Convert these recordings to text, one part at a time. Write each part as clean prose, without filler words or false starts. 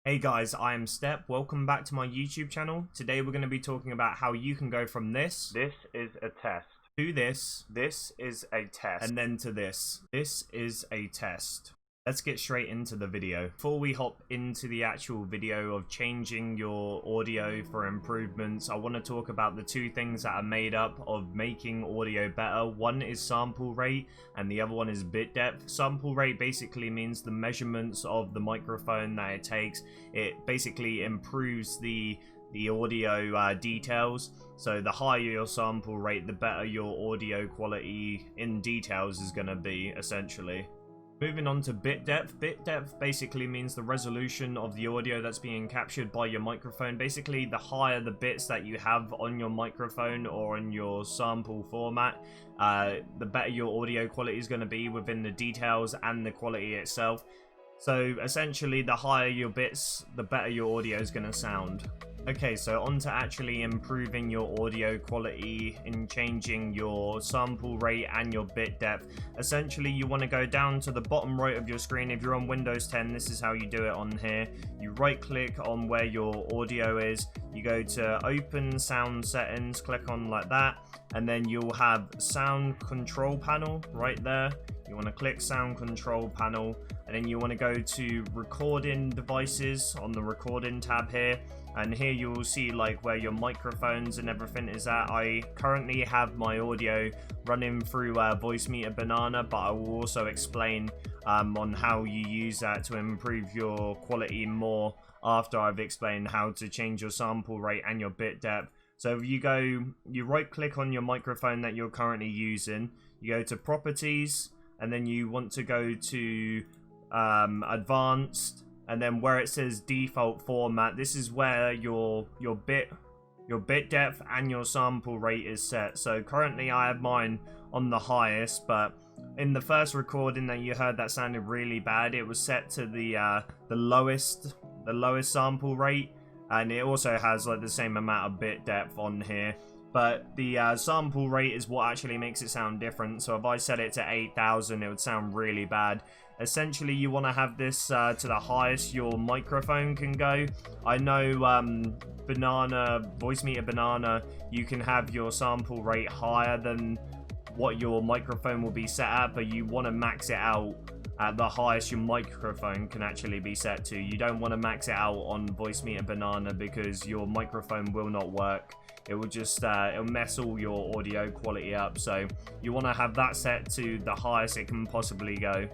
Hey guys, I am Step. Welcome back to my YouTube channel. Today we're going to be talking about how you can go from this is a test. to this is a test. and then to this is a test. Let's get straight into the video. Before we hop into the actual video of changing your audio for improvements, I want to talk about the two things that are made up of making audio better. One is sample rate and the other one is bit depth. Sample rate basically means the measurements of the microphone that it takes. It basically improves the audio details. So the higher your sample rate, the better your audio quality in details is going to be, essentially. Moving on to bit depth. Bit depth basically means the resolution of the audio that's being captured by your microphone. Basically, the higher the bits that you have on your microphone or in your sample format, the better your audio quality is going to be within the details and the quality itself. So essentially, the higher your bits, the better your audio is going to sound. Okay, so on to actually improving your audio quality in changing your sample rate and your bit depth. Essentially, you want to go down to the bottom right of your screen. If you're on Windows 10, this is how you do it on here. You right click on where your audio is. You go to Open Sound Settings, click on like that, and then you'll have Sound Control Panel right there. You want to click Sound Control Panel, and then you want to go to Recording Devices on the Recording tab here. And here you will see like where your microphones and everything is at. I currently have my audio running through Voicemeeter Banana, but I will also explain on how you use that to improve your quality more after I've explained how to change your sample rate and your bit depth. So if you right click on your microphone that you're currently using, you go to Properties, and then you want to go to Advanced, and then where it says default format, this is where your bit depth and your sample rate is set. So currently I have mine on the highest, but in the first recording that you heard that sounded really bad, it was set to the lowest sample rate, and it also has like the same amount of bit depth on here. But the sample rate is what actually makes it sound different. So if I set it to 8,000, it would sound really bad. Essentially, you want to have this to the highest your microphone can go. I know Voicemeeter Banana, you can have your sample rate higher than what your microphone will be set at, but you want to max it out at the highest your microphone can actually be set to. You don't want to max it out on Voicemeeter Banana because your microphone will not work. It will just it'll mess all your audio quality up. So you want to have that set to the highest it can possibly go.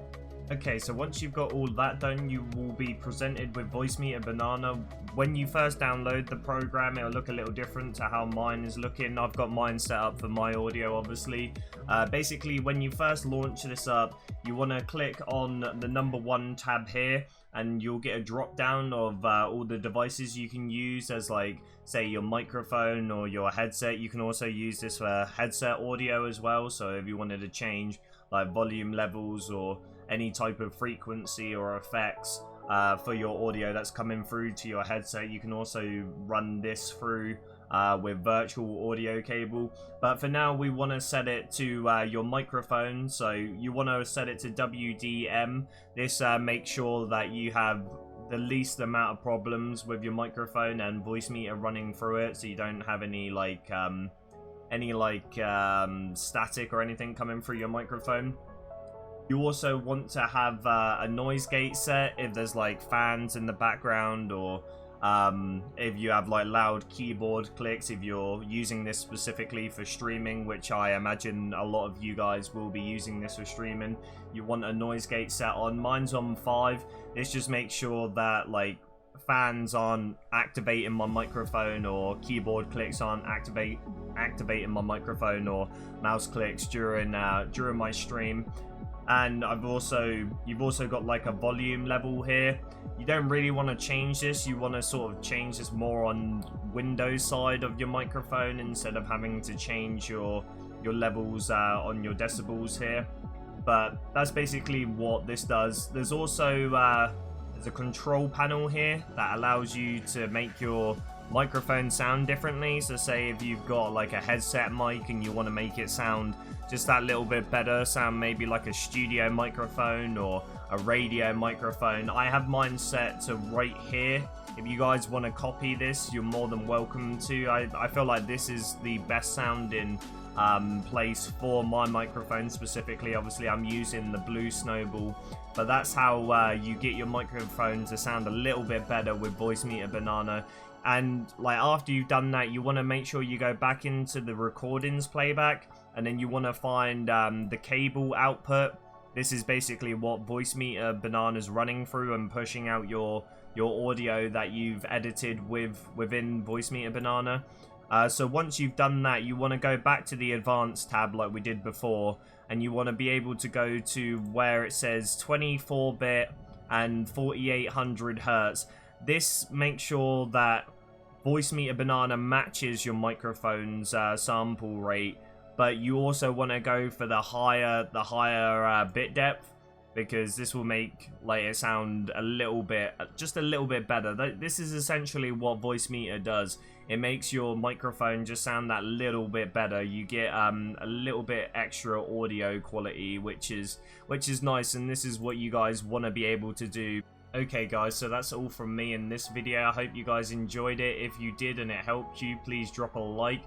Okay, so once you've got all that done, you will be presented with Voicemeeter Banana. When you first download the program, it'll look a little different to how mine is looking. I've got mine set up for my audio, obviously. Basically, when you first launch this up, you want to click on the number 1 tab here, and you'll get a drop down of all the devices you can use as, like, say your microphone or your headset. You can also use this for headset audio as well. So if you wanted to change like volume levels or any type of frequency or effects for your audio that's coming through to your headset, you can also run this through with virtual audio cable. But for now, we want to set it to your microphone. So you want to set it to WDM. This makes sure that you have the least amount of problems with your microphone and Voicemeeter running through it, so you don't have any static or anything coming through your microphone. You also want to have a noise gate set if there's like fans in the background, or if you have like loud keyboard clicks, if you're using this specifically for streaming, which I imagine a lot of you guys will be using this for streaming. You want a noise gate set on. Mine's on 5. This just makes sure that like fans aren't activating my microphone, or keyboard clicks aren't activating my microphone, or mouse clicks during my stream. And you've also got like a volume level here. You don't really want to change this. You want to sort of change this more on Windows side of your microphone instead of having to change your levels on your decibels here. But that's basically what this does. There's also there's a control panel here that allows you to make your microphone sound differently. So say if you've got like a headset mic and you want to make it sound just that little bit better, sound maybe like a studio microphone or a radio microphone. I have mine set to right here. If you guys want to copy this, you're more than welcome to. I feel like this is the best sounding place for my microphone specifically. Obviously I'm using the Blue Snowball, but that's how you get your microphone to sound a little bit better with Voicemeeter Banana. And like after you've done that, you want to make sure you go back into the recordings playback, and then you want to find the cable output. This is basically what Voicemeeter Banana is running through and pushing out your audio that you've edited within Voicemeeter Banana. So once you've done that, you want to go back to the advanced tab like we did before, and you want to be able to go to where it says 24-bit and 4800 hertz. This makes sure that Voicemeeter Banana matches your microphone's sample rate, but you also want to go for the higher bit depth, because this will make like it sound just a little bit better. This is essentially what Voicemeeter does. It makes your microphone just sound that little bit better. You get a little bit extra audio quality, which is nice, and this is what you guys want to be able to do. Okay guys, so that's all from me in this video. I hope you guys enjoyed it. If you did and it helped you, please drop a like.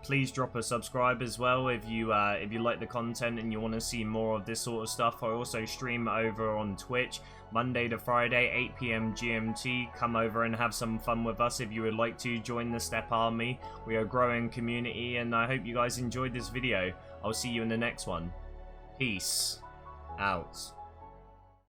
Please drop a subscribe as well if you like the content and you want to see more of this sort of stuff. I also stream over on Twitch Monday to Friday, 8 PM GMT. Come over and have some fun with us if you would like to join the Step Army. We are a growing community, and I hope you guys enjoyed this video. I'll see you in the next one. Peace out.